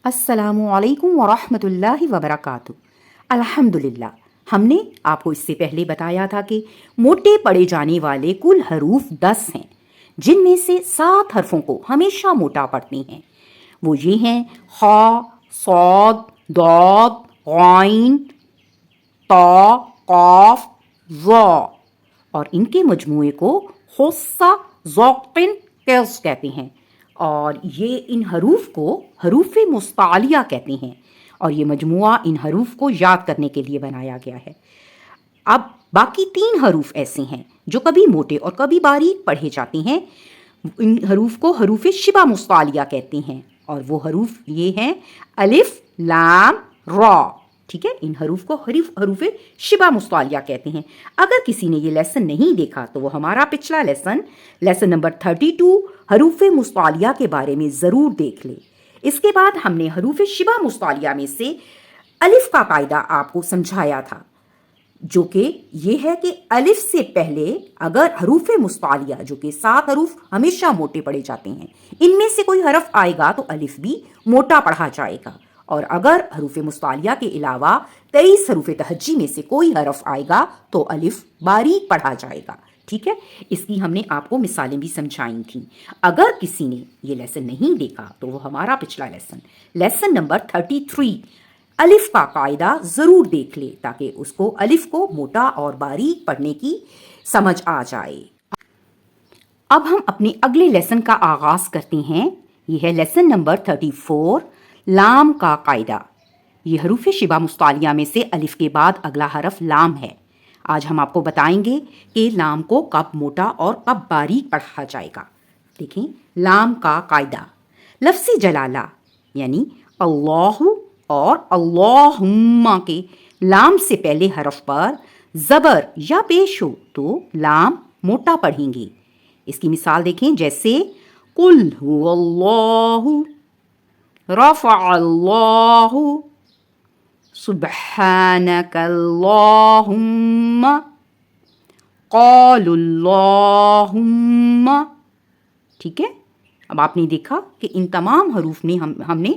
السلام علیکم ورحمۃ اللہ وبرکاتہ۔ الحمدللہ، ہم نے آپ کو اس سے پہلے بتایا تھا کہ موٹے پڑے جانے والے کل حروف 10 ہیں، جن میں سے 7 حرفوں کو ہمیشہ موٹا پڑھتے ہیں۔ وہ یہ ہیں خ، صاد، ضاد، غین، طا، قاف، ظا، اور ان کے مجموعے کو خص ذوقن قیس کہتے ہیں، اور یہ ان حروف کو حروف مستعلیہ کہتے ہیں، اور یہ مجموعہ ان حروف کو یاد کرنے کے لیے بنایا گیا ہے۔ اب باقی 3 حروف ایسے ہیں جو کبھی موٹے اور کبھی باریک پڑھے جاتے ہیں۔ ان حروف کو حروف شبہ مستعلیہ کہتے ہیں، اور وہ حروف یہ ہیں الف، لام، را۔ ٹھیک ہے، ان حروف کو حروف شبہ مستعلیہ کہتے ہیں۔ اگر کسی نے یہ لیسن نہیں دیکھا تو وہ ہمارا پچھلا لیسن نمبر 32 حروف مستعلیہ کے بارے میں ضرور دیکھ لے۔ اس کے بعد ہم نے حروف شبہ مستعلیہ میں سے الف کا قاعدہ آپ کو سمجھایا تھا، جو کہ یہ ہے کہ الف سے پہلے اگر حروف مستعلیہ جو کہ 7 حروف ہمیشہ موٹے پڑھے جاتے ہیں، ان میں سے کوئی حرف آئے گا تو الف بھی موٹا پڑھا جائے گا، اور اگر حروف مستعلیہ کے علاوہ 23 حروف تہجی میں سے کوئی حرف آئے گا تو الف باریک پڑھا جائے گا۔ ٹھیک ہے، اس کی ہم نے آپ کو مثالیں بھی سمجھائی تھیں۔ اگر کسی نے یہ لیسن نہیں دیکھا تو وہ ہمارا پچھلا لیسن نمبر 33 الف کا قاعدہ ضرور دیکھ لے، تاکہ اس کو الف کو موٹا اور باریک پڑھنے کی سمجھ آ جائے۔ اب ہم اپنے اگلے لیسن کا آغاز کرتے ہیں۔ یہ ہے لیسن نمبر 34 لام کا قاعدہ۔ یہ حروف شبہ مستعلیہ میں سے الف کے بعد اگلا حرف لام ہے۔ آج ہم آپ کو بتائیں گے کہ لام کو کب موٹا اور کب باریک پڑھا جائے گا۔ دیکھیں، لام کا قاعدہ، لفظ جلالہ یعنی اللہ اور اللہم کے لام سے پہلے حرف پر زبر یا پیش ہو تو لام موٹا پڑھیں گے۔ اس کی مثال دیکھیں، جیسے قل هو اللہ، رفع اللہ، سبحانک اللہم، قال اللہم۔ ٹھیک ہے، اب آپ نے دیکھا کہ ان تمام حروف میں ہم نے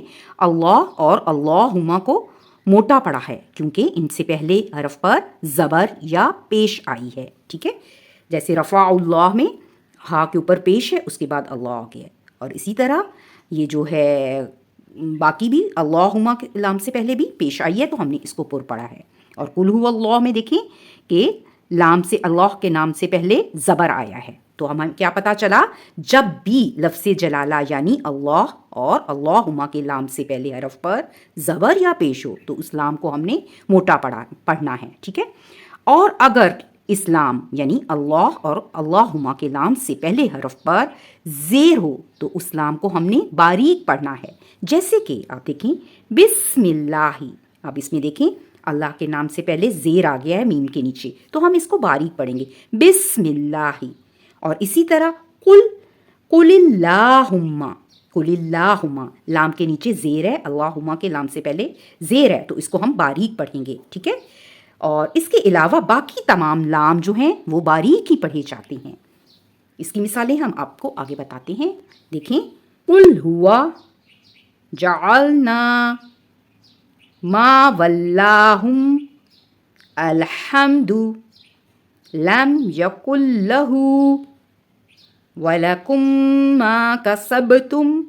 اللہ اور اللہم کو موٹا پڑھا ہے، کیونکہ ان سے پہلے حرف پر زبر یا پیش آئی ہے۔ ٹھیک ہے، جیسے رفع اللہ میں ہا کے اوپر پیش ہے، اس کے بعد اللہ آ گیا ہے، اور اسی طرح یہ جو ہے باقی بھی اللہم کے لام سے پہلے بھی پیش آئی ہے، تو ہم نے اس کو پر پڑھا ہے۔ اور قل هو اللہ میں دیکھیں کہ لام سے اللہ کے نام سے پہلے زبر آیا ہے، تو ہمیں کیا پتا چلا، جب بھی لفظ جلالہ یعنی اللہ اور اللہم کے لام سے پہلے حرف پر زبر یا پیش ہو تو اس لام کو ہم نے موٹا پڑھنا ہے۔ ٹھیک ہے، اور اگر اسلام یعنی اللہ اور اللہم کے لام سے پہلے حرف پر زیر ہو تو اس لام کو ہم نے باریک پڑھنا ہے، جیسے کہ آپ دیکھیں بسم اللہ۔ اب اس میں دیکھیں اللہ کے نام سے پہلے زیر آ گیا ہے میم کے نیچے، تو ہم اس کو باریک پڑھیں گے بسم اللہ۔ اور اسی طرح قل اللہم، قل اللہم لام کے نیچے زیر ہے، اللہم کے لام سے پہلے زیر ہے، تو اس کو ہم باریک پڑھیں گے۔ ٹھیک ہے، اور اس کے علاوہ باقی تمام لام جو ہیں وہ باریک ہی پڑھے جاتے ہیں۔ اس کی مثالیں ہم آپ کو آگے بتاتے ہیں۔ دیکھیں، قل ہوا جعلنا ما ولاہم الحمد لم یکن لہو وَلَكُمْ مَا كَسَبْتُمْ۔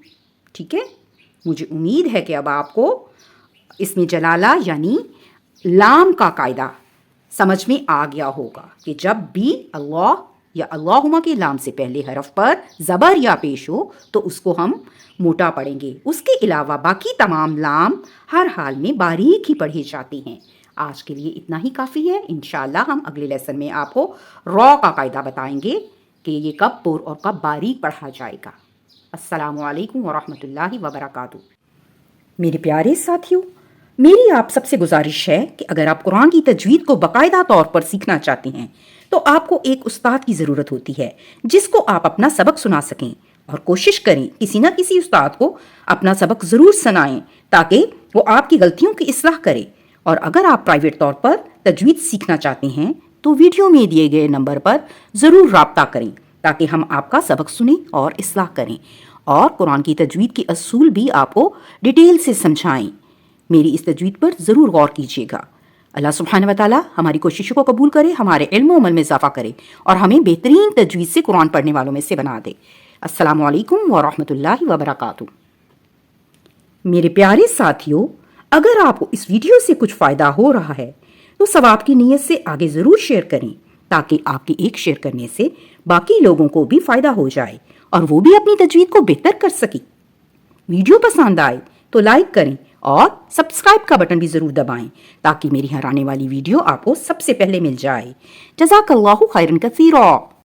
ٹھیک ہے، مجھے امید ہے کہ اب آپ کو اس میں جلالہ یعنی لام کا قاعدہ سمجھ میں آ گیا ہوگا کہ جب بھی اللہ یا اللہم کے لام سے پہلے حرف پر زبر یا پیش ہو تو اس کو ہم موٹا پڑھیں گے۔ اس کے علاوہ باقی تمام لام ہر حال میں باریک ہی پڑھے جاتے ہیں۔ آج کے لیے اتنا ہی کافی ہے۔ انشاءاللہ ہم اگلے لیسن میں آپ کو را کا قاعدہ بتائیں گے کہ یہ کب پر اور کب باریک پڑھا جائے گا۔ السلام علیکم ورحمۃ اللہ وبرکاتہ۔ میرے پیارے ساتھیوں، میری آپ سب سے گزارش ہے کہ اگر آپ قرآن کی تجوید کو باقاعدہ طور پر سیکھنا چاہتے ہیں تو آپ کو ایک استاد کی ضرورت ہوتی ہے جس کو آپ اپنا سبق سنا سکیں، اور کوشش کریں کسی نہ کسی استاد کو اپنا سبق ضرور سنائیں تاکہ وہ آپ کی غلطیوں کی اصلاح کرے۔ اور اگر آپ پرائیویٹ طور پر تجوید سیکھنا چاہتے ہیں تو ویڈیو میں دیے گئے نمبر پر ضرور رابطہ کریں تاکہ ہم آپ کا سبق سنیں اور اصلاح کریں۔ اور قرآن کی تجوید کے اصول بھی آپ کو ڈیٹیل سے سمجھائیں۔ میری اس تجوید پر ضرور غور کیجیے گا۔ اللہ سبحانہ و تعالی ہماری کوششوں کو قبول کرے، ہمارے علم و عمل میں اضافہ کرے اور ہمیں بہترین تجوید سے قرآن پڑھنے والوں میں سے بنا دے۔ السلام علیکم ورحمۃ اللہ وبرکاتہ۔ میرے پیارے ساتھیوں، اگر آپ کو اس ویڈیو سے کچھ فائدہ ہو رہا ہے تو ثواب کی نیت سے آگے ضرور شیئر کریں، تاکہ آپ کے ایک شیئر کرنے سے باقی لوگوں کو بھی فائدہ ہو جائے اور وہ بھی اپنی تجوید کو بہتر کر سکیں۔ ویڈیو پسند آئے تو لائک کریں اور سبسکرائب کا بٹن بھی ضرور دبائیں، تاکہ میری ہر آنے والی ویڈیو آپ کو سب سے پہلے مل جائے۔ جزاک اللہ خیرن کثیرا۔